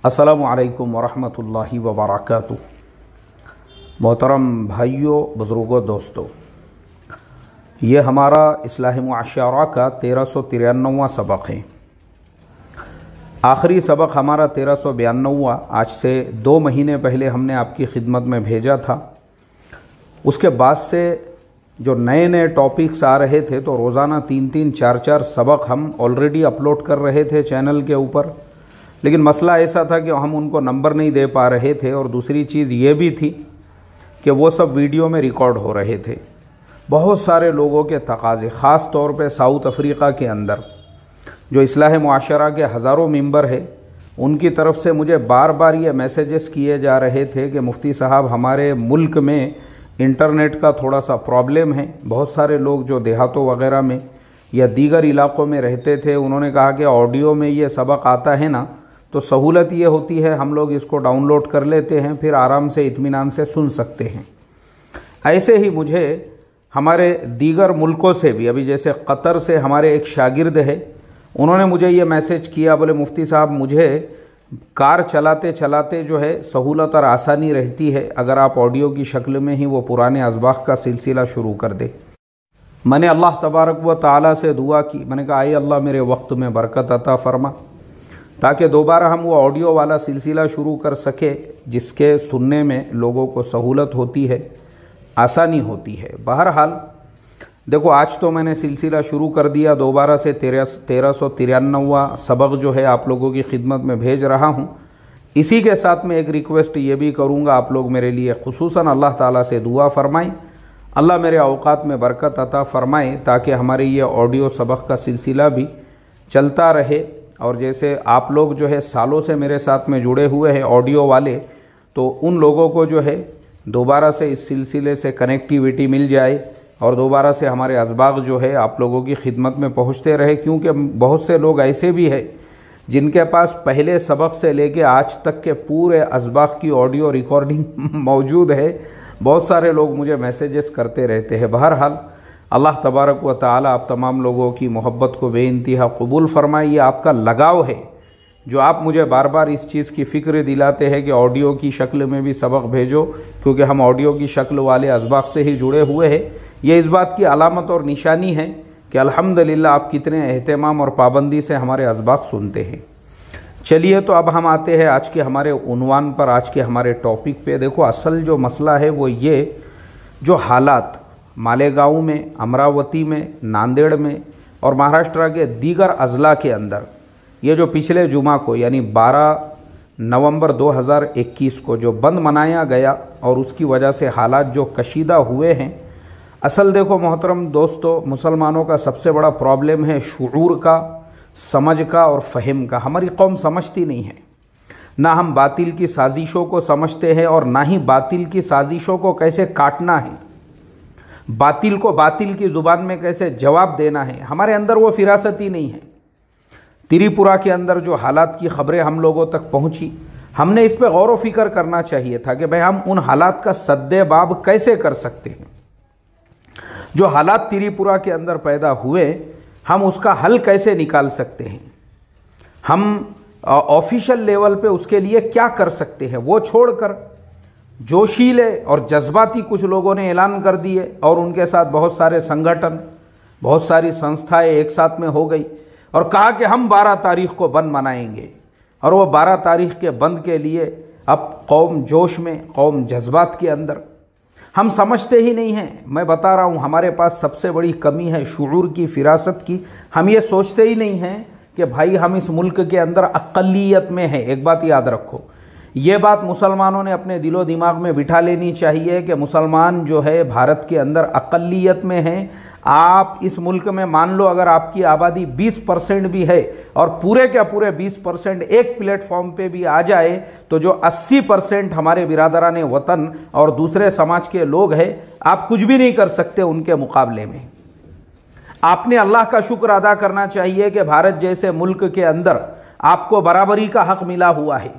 अस्सलामु अलैकुम वरहमतुल्लाहि वबरकातुहू। मोहतरम भाइयों, बुज़ुर्गों, दोस्तों, ये हमारा इस्लाह मुआशरा का 1393वां सबक है। आखिरी सबक हमारा 1392वां आज से 2 महीने पहले हमने आपकी खिदमत में भेजा था। उसके बाद से जो नए नए टॉपिक्स आ रहे थे तो रोज़ाना 3-3, 4-4 सबक हम ऑलरेडी अपलोड कर रहे थे चैनल के ऊपर, लेकिन मसला ऐसा था कि हम उनको नंबर नहीं दे पा रहे थे और दूसरी चीज़ ये भी थी कि वो सब वीडियो में रिकॉर्ड हो रहे थे। बहुत सारे लोगों के तकाज़े, ख़ास तौर पे साउथ अफ्रीका के अंदर जो इस्लाह मुआशरा के हज़ारों मेंबर है, उनकी तरफ से मुझे बार बार ये मैसेजेस किए जा रहे थे कि मुफ्ती साहब, हमारे मुल्क में इंटरनेट का थोड़ा सा प्रॉब्लम है। बहुत सारे लोग जो देहातों वगैरह में या दीगर इलाक़ों में रहते थे, उन्होंने कहा कि ऑडियो में ये सबक आता है ना, तो सहूलत ये होती है हम लोग इसको डाउनलोड कर लेते हैं, फिर आराम से इत्मीनान से सुन सकते हैं। ऐसे ही मुझे हमारे दीगर मुल्कों से भी, अभी जैसे कतर से हमारे एक शागिर्द है, उन्होंने मुझे ये मैसेज किया, बोले मुफ्ती साहब, मुझे कार चलाते चलाते जो है सहूलत और आसानी रहती है अगर आप ऑडियो की शक्ल में ही वो पुराने अज़बाक़ का सिलसिला शुरू कर दे। मैंने अल्लाह तबारक व तआला से दुआ की, मैंने कहा, आए अल्लाह मेरे वक्त में बरकत अता फरमा ताकि दोबारा हम वो ऑडियो वाला सिलसिला शुरू कर सके जिसके सुनने में लोगों को सहूलत होती है, आसानी होती है। बहरहाल देखो, आज तो मैंने सिलसिला शुरू कर दिया दोबारा से 1393वां सबक जो है आप लोगों की खिदमत में भेज रहा हूँ। इसी के साथ में एक रिक्वेस्ट ये भी करूँगा, आप लोग मेरे लिए खुसूसन अल्लाह ताला से दुआ फरमाएँ, अल्लाह मेरे औकात में बरकत अता फ़रमाए ताकि हमारी ये ऑडियो सबक का सिलसिला भी चलता रहे। और जैसे आप लोग जो है सालों से मेरे साथ में जुड़े हुए हैं ऑडियो वाले, तो उन लोगों को जो है दोबारा से इस सिलसिले से कनेक्टिविटी मिल जाए और दोबारा से हमारे अज़बाक़ जो है आप लोगों की खिदमत में पहुंचते रहे। क्योंकि बहुत से लोग ऐसे भी हैं जिनके पास पहले सबक से लेके आज तक के पूरे अज़बाक़ की ऑडियो रिकॉर्डिंग मौजूद है। बहुत सारे लोग मुझे मैसेजेस करते रहते हैं। बहरहाल अल्लाह तबारक व तआला आप तमाम लोगों की मोहब्बत को बेइंतहा कबूल फ़रमाए। ये आपका लगाव है जो आप मुझे बार बार इस चीज़ की फ़िक्र दिलाते हैं कि ऑडियो की शक्ल में भी सबक भेजो, क्योंकि हम ऑडियो की शक्ल वाले अज़बाक़ से ही जुड़े हुए हैं। ये इस बात की अलामत और निशानी है कि अल्हम्दुलिल्लाह आप कितने एहतमाम और पाबंदी से हमारे अज़बाक़ सुनते हैं। चलिए, तो अब हम आते हैं आज के हमारे उन्वान पर, आज के हमारे टॉपिक पे। देखो, असल जो मसला है वो ये, जो हालात मालेगांव में, अमरावती में, नांदेड़ में और महाराष्ट्र के दीगर अज़ला के अंदर ये जो पिछले जुमा को यानी 12 नवंबर 2021 को जो बंद मनाया गया और उसकी वजह से हालात जो कशीदा हुए हैं, असल देखो मोहतरम दोस्तों, मुसलमानों का सबसे बड़ा प्रॉब्लम है शुऊर का, समझ का और फ़हम का। हमारी कौम समझती नहीं है, ना हम बातिल की साजिशों को समझते हैं और ना ही बातिल की साजिशों को कैसे काटना है, बातिल को बातिल की ज़ुबान में कैसे जवाब देना है। हमारे अंदर वो फिरासत ही नहीं है। त्रिपुरा के अंदर जो हालात की ख़बरें हम लोगों तक पहुंची, हमने इस पर गौर व फिक्र करना चाहिए था कि भाई हम उन हालात का सद्देबाब कैसे कर सकते हैं। जो हालात त्रिपुरा के अंदर पैदा हुए, हम उसका हल कैसे निकाल सकते हैं, हम ऑफिशियल लेवल पे उसके लिए क्या कर सकते हैं। वो छोड़कर जोशीले और जज्बाती कुछ लोगों ने ऐलान कर दिए और उनके साथ बहुत सारे संगठन, बहुत सारी संस्थाएं एक साथ में हो गई और कहा कि हम 12 तारीख को बंद मनाएंगे। और वो 12 तारीख के बंद के लिए अब कौम जोश में, कौम जज्बात के अंदर, हम समझते ही नहीं हैं। मैं बता रहा हूँ, हमारे पास सबसे बड़ी कमी है शुऊर की, फिरासत की। हम ये सोचते ही नहीं हैं कि भाई हम इस मुल्क के अंदर अक़लियत में हैं। एक बात याद रखो, ये बात मुसलमानों ने अपने दिलो दिमाग में बिठा लेनी चाहिए कि मुसलमान जो है भारत के अंदर अक़लियत में हैं। आप इस मुल्क में मान लो अगर आपकी आबादी 20% भी है और पूरे के पूरे 20% एक प्लेटफॉर्म पे भी आ जाए, तो जो 80% हमारे बिरादरान वतन और दूसरे समाज के लोग हैं, आप कुछ भी नहीं कर सकते उनके मुकाबले में। आपने अल्लाह का शुक्र अदा करना चाहिए कि भारत जैसे मुल्क के अंदर आपको बराबरी का हक़ मिला हुआ है।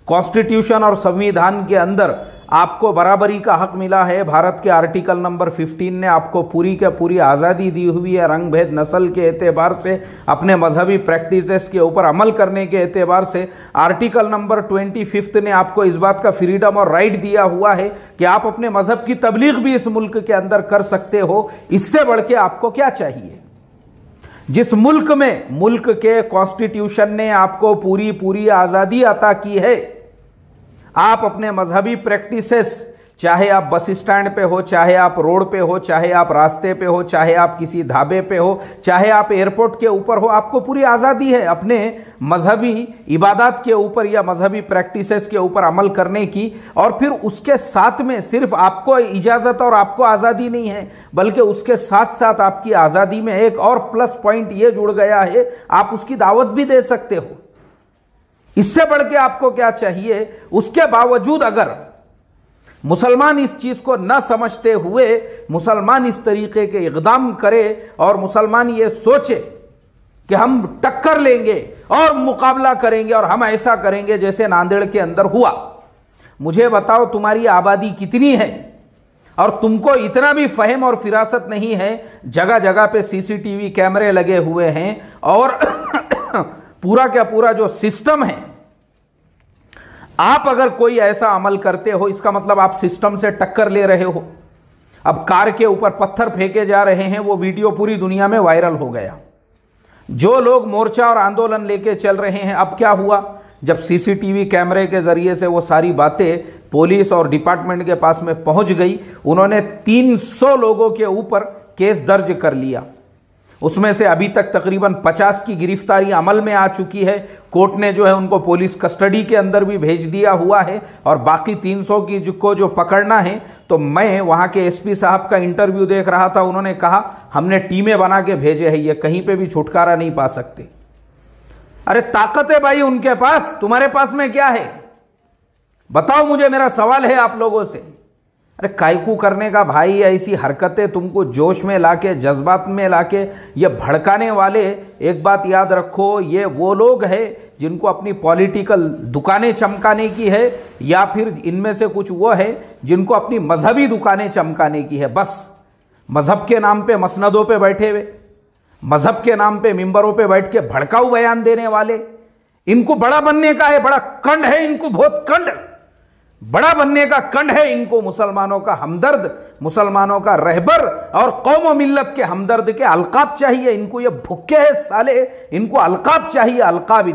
कॉन्स्टिट्यूशन और संविधान के अंदर आपको बराबरी का हक मिला है। भारत के आर्टिकल नंबर 15 ने आपको पूरी के पूरी आज़ादी दी हुई है। रंग भेद नस्ल के एतबार से, अपने मजहबी प्रैक्टिसेस के ऊपर अमल करने के एतबार से आर्टिकल नंबर 25 ने आपको इस बात का फ्रीडम और राइट दिया हुआ है कि आप अपने मजहब की तबलीग भी इस मुल्क के अंदर कर सकते हो। इससे बढ़ के आपको क्या चाहिए? जिस मुल्क में मुल्क के कॉन्स्टिट्यूशन ने आपको पूरी पूरी आज़ादी अता की है, आप अपने मजहबी प्रैक्टिसेस, चाहे आप बस स्टैंड पे हो, चाहे आप रोड पे हो, चाहे आप रास्ते पे हो, चाहे आप किसी ढाबे पे हो, चाहे आप एयरपोर्ट के ऊपर हो, आपको पूरी आज़ादी है अपने मजहबी इबादत के ऊपर या मजहबी प्रैक्टिसेस के ऊपर अमल करने की। और फिर उसके साथ में सिर्फ आपको इजाज़त और आपको आज़ादी नहीं है, बल्कि उसके साथ साथ आपकी आज़ादी में एक और प्लस पॉइंट ये जुड़ गया है, आप उसकी दावत भी दे सकते हो। इससे बढ़ के आपको क्या चाहिए? उसके बावजूद अगर मुसलमान इस चीज़ को न समझते हुए मुसलमान इस तरीके के इक़दाम करे और मुसलमान ये सोचे कि हम टक्कर लेंगे और मुकाबला करेंगे और हम ऐसा करेंगे जैसे नांदेड़ के अंदर हुआ। मुझे बताओ तुम्हारी आबादी कितनी है और तुमको इतना भी फहम और फिरासत नहीं है। जगह जगह पे सीसीटीवी कैमरे लगे हुए हैं और पूरा क्या पूरा जो सिस्टम है, आप अगर कोई ऐसा अमल करते हो इसका मतलब आप सिस्टम से टक्कर ले रहे हो। अब कार के ऊपर पत्थर फेंके जा रहे हैं, वो वीडियो पूरी दुनिया में वायरल हो गया। जो लोग मोर्चा और आंदोलन लेके चल रहे हैं, अब क्या हुआ? जब सीसीटीवी कैमरे के ज़रिए से वो सारी बातें पुलिस और डिपार्टमेंट के पास में पहुंच गई, उन्होंने 300 लोगों के ऊपर केस दर्ज कर लिया। उसमें से अभी तक तकरीबन 50 की गिरफ्तारी अमल में आ चुकी है। कोर्ट ने जो है उनको पुलिस कस्टडी के अंदर भी भेज दिया हुआ है और बाकी 300 की को जो पकड़ना है। तो मैं वहाँ के एसपी साहब का इंटरव्यू देख रहा था, उन्होंने कहा हमने टीमें बना के भेजे हैं, ये कहीं पे भी छुटकारा नहीं पा सकते। अरे ताकत है भाई उनके पास, तुम्हारे पास में क्या है? बताओ मुझे, मेरा सवाल है आप लोगों से। अरे कायकू करने का भाई, ऐसी हरकतें तुमको जोश में लाके, जज्बात में लाके ये भड़काने वाले, एक बात याद रखो, ये वो लोग हैं जिनको अपनी पॉलिटिकल दुकानें चमकाने की है, या फिर इनमें से कुछ वो है जिनको अपनी मजहबी दुकानें चमकाने की है। बस मजहब के नाम पे मसनदों पे बैठे हुए, मजहब के नाम पे मिंबरों पे बैठ के भड़काऊ बयान देने वाले, इनको बड़ा बनने का है, बड़ा कंड है इनको, बहुत कंड, बड़ा बनने का कंड है इनको। मुसलमानों का हमदर्द, मुसलमानों का रहबर और कौम व मिल्लत के हमदर्द के अलकाब चाहिए इनको। ये भुक्के हैं साले, इनको अलकाब चाहिए, अलकाब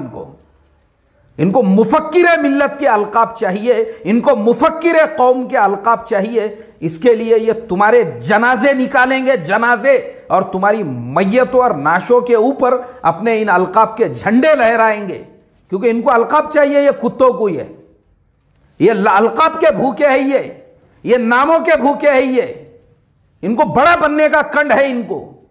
इनको मुफक्किर मिल्लत के अलकाब चाहिए, इनको मुफक्किर कौम के अलकाब चाहिए। इसके लिए ये तुम्हारे जनाजे निकालेंगे, जनाजे, और तुम्हारी मैयतों और नाशों के ऊपर अपने इन अलकाब के झंडे लहराएंगे, क्योंकि इनको अलकाब चाहिए। ये कुत्तों को ये अलकाब के भूखे है, ये नामों के भूखे है, ये इनको बड़ा बनने का कंड है इनको।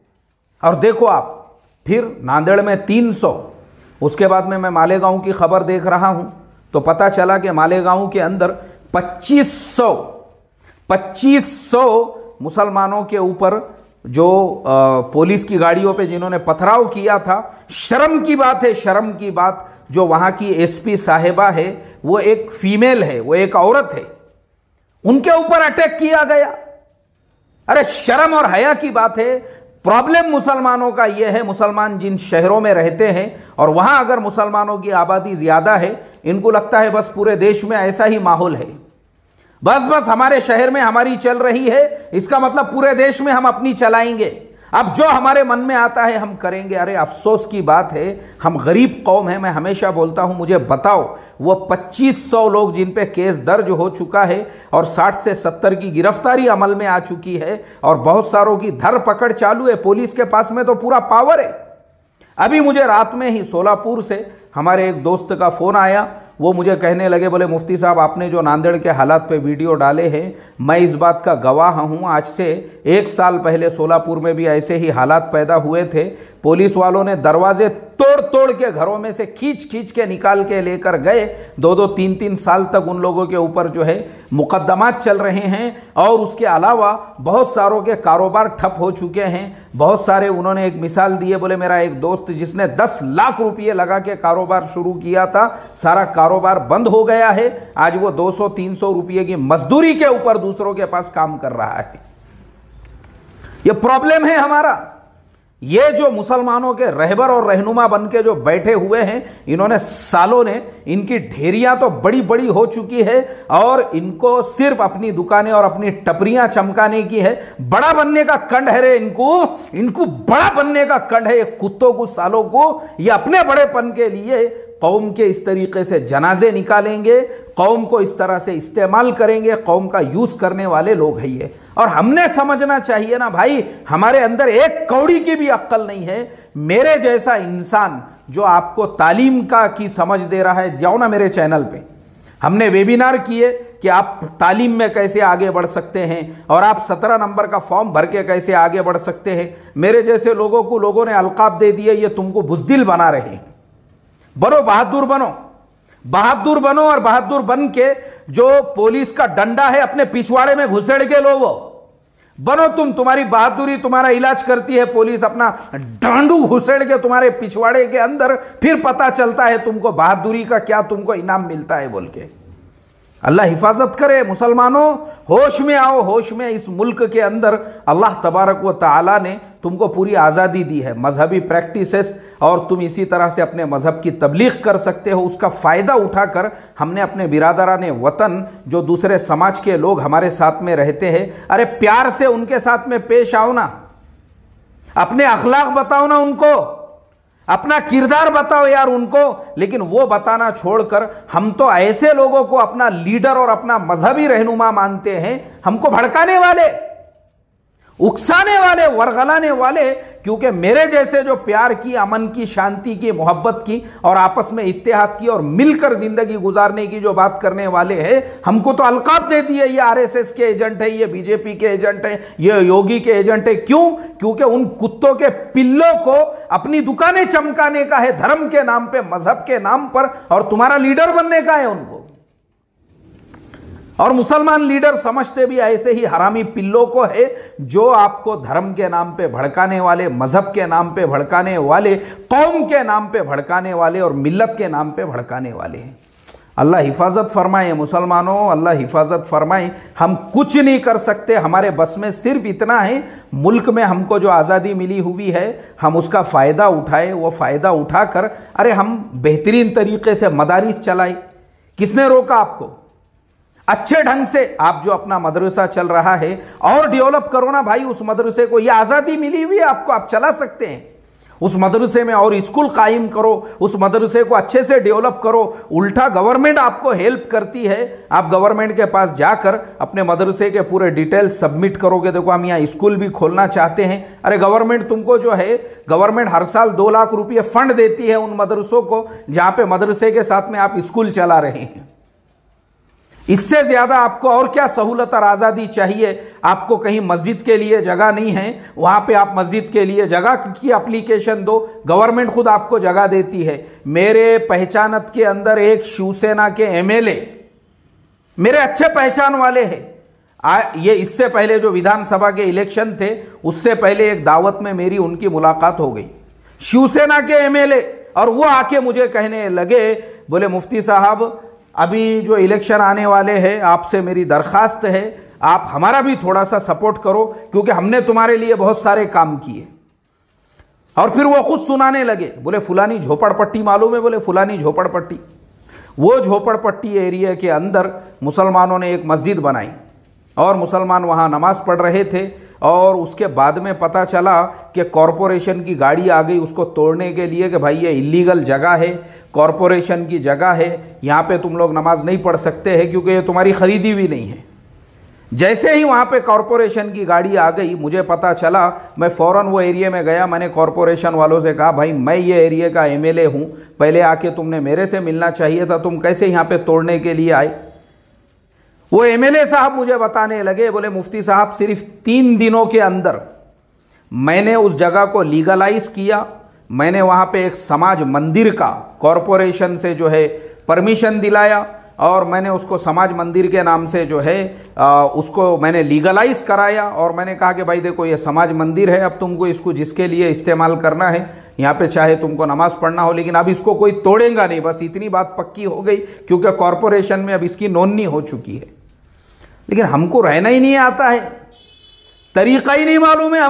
और देखो आप, फिर नांदेड़ में 300, उसके बाद में मैं मालेगांव की खबर देख रहा हूं तो पता चला कि मालेगांव के अंदर 2500 मुसलमानों के ऊपर जो पुलिस की गाड़ियों पे जिन्होंने पथराव किया था। शर्म की बात है, शर्म की बात, जो वहाँ की एसपी साहिबा है वो एक फीमेल है, वो एक औरत है, उनके ऊपर अटैक किया गया। अरे शर्म और हया की बात है। प्रॉब्लम मुसलमानों का यह है, मुसलमान जिन शहरों में रहते हैं और वहाँ अगर मुसलमानों की आबादी ज़्यादा है, इनको लगता है बस पूरे देश में ऐसा ही माहौल है, बस हमारे शहर में हमारी चल रही है, इसका मतलब पूरे देश में हम अपनी चलाएंगे, अब जो हमारे मन में आता है हम करेंगे। अरे अफसोस की बात है, हम गरीब कौम है। मैं हमेशा बोलता हूं, मुझे बताओ वो 2500 लोग जिन पे केस दर्ज हो चुका है और 60 से 70 की गिरफ्तारी अमल में आ चुकी है और बहुत सारों की धरपकड़ चालू है, पुलिस के पास में तो पूरा पावर है। अभी मुझे रात में ही सोलापुर से हमारे एक दोस्त का फ़ोन आया, वो मुझे कहने लगे, बोले मुफ्ती साहब आपने जो नांदेड़ के हालात पे वीडियो डाले हैं, मैं इस बात का गवाह हूँ। आज से 1 साल पहले सोलापुर में भी ऐसे ही हालात पैदा हुए थे। पुलिस वालों ने दरवाजे तोड़ के घरों में से खींच के निकाल के लेकर गए। 2-2, 3-3 साल तक उन लोगों के ऊपर जो है मुकदमात चल रहे हैं और उसके अलावा बहुत सारों के कारोबार ठप हो चुके हैं। बहुत सारे, उन्होंने एक मिसाल दी है, बोले मेरा एक दोस्त जिसने 10 लाख रुपये लगा के कारोबार कारोबार शुरू किया था, सारा कारोबार बंद हो गया है। आज वो 200-300 रुपये की मजदूरी के ऊपर दूसरों के पास काम कर रहा है। ये प्रॉब्लम है हमारा। ये जो मुसलमानों के रहबर और रहनुमा बन के जो बैठे हुए हैं, इन्होंने सालों ने, इनकी ढेरियां तो बड़ी बड़ी हो चुकी है और इनको सिर्फ अपनी दुकानें और अपनी टपरियां चमकाने की है। बड़ा बनने का कंड है रे इनको बड़ा बनने का कंड है। ये कुत्तों को, सालों को, ये अपने बड़ेपन के लिए कौम के इस तरीके से जनाजे निकालेंगे, कौम को इस तरह से इस्तेमाल करेंगे, कौम का यूज करने वाले लोग हैं ये। और हमने समझना चाहिए ना भाई, हमारे अंदर एक कौड़ी की भी अक्ल नहीं है। मेरे जैसा इंसान जो आपको तालीम की समझ दे रहा है, जाओ ना मेरे चैनल पे, हमने वेबिनार किए कि आप तालीम में कैसे आगे बढ़ सकते हैं और आप 17 नंबर का फॉर्म भर के कैसे आगे बढ़ सकते हैं। मेरे जैसे लोगों को लोगों ने अलकाब दे दिए, ये तुमको बुज़दिल बना रहे हैं। बनो, बहादुर बनो, बहादुर बनो और बहादुर बन के जो पुलिस का डंडा है अपने पिछवाड़े में घुसेड़ के लो, वो बनो तुम। तुम्हारी बहादुरी तुम्हारा इलाज करती है पुलिस, अपना डांडू घुसेड़ के तुम्हारे पिछवाड़े के अंदर, फिर पता चलता है तुमको बहादुरी का क्या तुमको इनाम मिलता है बोल के। अल्लाह हिफाजत करे। मुसलमानों, होश में आओ, होश में। इस मुल्क के अंदर अल्लाह तबारक व तआला ने तुमको पूरी आज़ादी दी है, मजहबी प्रैक्टिसेस, और तुम इसी तरह से अपने मजहब की तबलीग कर सकते हो। उसका फ़ायदा उठाकर हमने अपने बिरादराने वतन, जो दूसरे समाज के लोग हमारे साथ में रहते हैं, अरे प्यार से उनके साथ में पेश आओ ना, अपने अखलाक बताओ ना उनको, अपना किरदार बताओ यार उनको। लेकिन वो बताना छोड़कर हम तो ऐसे लोगों को अपना लीडर और अपना मजहबी रहनुमा मानते हैं, हमको भड़काने वाले, उकसाने वाले, वरगलाने वाले। क्योंकि मेरे जैसे जो प्यार की, अमन की, शांति की, मोहब्बत की और आपस में इत्तेहाद की और मिलकर जिंदगी गुजारने की जो बात करने वाले हैं, हमको तो अलकाब दे दिए, ये आरएसएस के एजेंट है, ये बीजेपी के एजेंट है, ये योगी के एजेंट है। क्यों? क्योंकि उन कुत्तों के पिल्लों को अपनी दुकानें चमकाने का है धर्म के नाम पे, मजहब के नाम पर, और तुम्हारा लीडर बनने का है उनको। और मुसलमान लीडर समझते भी ऐसे ही हरामी पिल्लों को है, जो आपको धर्म के नाम पे भड़काने वाले, मजहब के नाम पे भड़काने वाले, कौम के नाम पे भड़काने वाले और मिल्लत के नाम पे भड़काने वाले हैं। अल्लाह हिफाजत फरमाए मुसलमानों, अल्लाह हिफाजत फरमाए। हम कुछ नहीं कर सकते, हमारे बस में सिर्फ इतना है, मुल्क में हमको जो आज़ादी मिली हुई है हम उसका फ़ायदा उठाए। वो फ़ायदा उठाकर अरे हम बेहतरीन तरीके से मदारिस चलाए। किसने रोका आपको? अच्छे ढंग से आप जो अपना मदरसा चल रहा है और डेवलप करो ना भाई उस मदरसे को। ये आज़ादी मिली हुई है आपको, आप चला सकते हैं उस मदरसे में, और स्कूल कायम करो, उस मदरसे को अच्छे से डेवलप करो। उल्टा गवर्नमेंट आपको हेल्प करती है। आप गवर्नमेंट के पास जाकर अपने मदरसे के पूरे डिटेल्स सबमिट करोगे, देखो हम यहाँ स्कूल भी खोलना चाहते हैं। अरे गवर्नमेंट तुमको जो है, गवर्नमेंट हर साल 2 लाख रुपये फंड देती है उन मदरसों को जहाँ पे मदरसे के साथ में आप स्कूल चला रहे हैं। इससे ज़्यादा आपको और क्या सहूलत और आज़ादी चाहिए? आपको कहीं मस्जिद के लिए जगह नहीं है, वहाँ पे आप मस्जिद के लिए जगह की एप्लीकेशन दो, गवर्नमेंट खुद आपको जगह देती है। मेरे पहचानत के अंदर एक शिवसेना के एमएलए, मेरे अच्छे पहचान वाले हैं। ये इससे पहले जो विधानसभा के इलेक्शन थे, उससे पहले एक दावत में मेरी उनकी मुलाकात हो गई, शिवसेना के एमएलए, और वो आके मुझे कहने लगे, बोले मुफ्ती साहब अभी जो इलेक्शन आने वाले हैं, आपसे मेरी दरख्वास्त है आप हमारा भी थोड़ा सा सपोर्ट करो, क्योंकि हमने तुम्हारे लिए बहुत सारे काम किए। और फिर वो खुद सुनाने लगे, बोले फुलानी झोपड़पट्टी मालूम है? बोले फुलानी झोपड़पट्टी। वो झोपड़पट्टी एरिया के अंदर मुसलमानों ने एक मस्जिद बनाई और मुसलमान वहाँ नमाज़ पढ़ रहे थे, और उसके बाद में पता चला कि कॉरपोरेशन की गाड़ी आ गई उसको तोड़ने के लिए कि भाई ये इलीगल जगह है, कॉरपोरेशन की जगह है, यहाँ पे तुम लोग नमाज नहीं पढ़ सकते हैं क्योंकि ये तुम्हारी खरीदी भी नहीं है। जैसे ही वहाँ पे कॉरपोरेशन की गाड़ी आ गई, मुझे पता चला, मैं फ़ौरन वो एरिया में गया। मैंने कॉरपोरेशन वालों से कहा, भाई मैं ये एरिया का एमएलए हूँ, पहले आके तुमने मेरे से मिलना चाहिए था, तुम कैसे यहाँ पे तोड़ने के लिए आए? वो एमएलए साहब मुझे बताने लगे, बोले मुफ्ती साहब सिर्फ 3 दिनों के अंदर मैंने उस जगह को लीगलाइज किया। मैंने वहाँ पे एक समाज मंदिर का कॉरपोरेशन से जो है परमिशन दिलाया। और मैंने उसको समाज मंदिर के नाम से जो है उसको मैंने लीगलाइज कराया और मैंने कहा कि भाई देखो ये समाज मंदिर है, अब तुमको इसको जिसके लिए इस्तेमाल करना है, यहाँ पे चाहे तुमको नमाज पढ़ना हो, लेकिन अब इसको कोई तोड़ेगा नहीं। बस इतनी बात पक्की हो गई क्योंकि कॉरपोरेशन में अब इसकी नोंदनी हो चुकी है। लेकिन हमको रहना ही नहीं आता है, तरीका ही नहीं मालूम है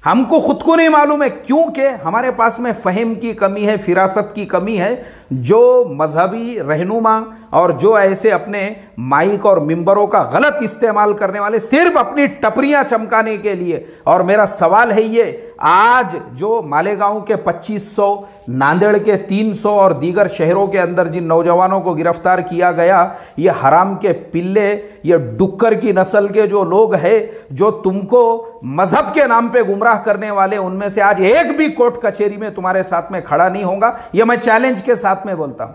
हमको खुद को नहीं मालूम है, क्योंकि हमारे पास में फ़हम की कमी है, फिरासत की कमी है। जो मजहबी रहनुमा और जो ऐसे अपने माइक और मिंबरों का गलत इस्तेमाल करने वाले सिर्फ अपनी टपरियां चमकाने के लिए। और मेरा सवाल है ये, आज जो मालेगांव के 2500, नांदेड़ के 300 और दीगर शहरों के अंदर जिन नौजवानों को गिरफ्तार किया गया, ये हराम के पिल्ले, ये डुक्कर की नस्ल के जो लोग हैं जो तुमको मजहब के नाम पे गुमराह करने वाले, उनमें से आज एक भी कोर्ट कचहरी में तुम्हारे साथ में खड़ा नहीं होगा। यह मैं चैलेंज के साथ में बोलता हूं।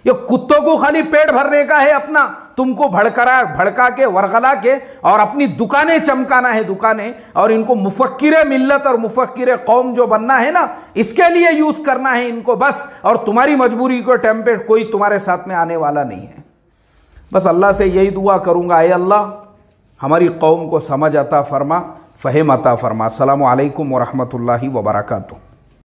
ये कुत्तों को खाली पेट भरने का है अपना, तुमको भड़का के वरगला के और अपनी दुकानें चमकाना है, दुकानें, और इनको मुफक्किर मिल्लत और मुफक्किर कौम जो बनना है ना, इसके लिए यूज करना है इनको बस। और तुम्हारी मजबूरी को टेम्पलेट कोई तुम्हारे साथ में आने वाला नहीं है। बस अल्लाह से यही दुआ करूंगा, ऐ अल्लाह हमारी कौम को समझ अता फरमा, फ़हम अता फरमा। अस्सलामु अलैकुम व रहमतुल्लाहि व बरकातुहू।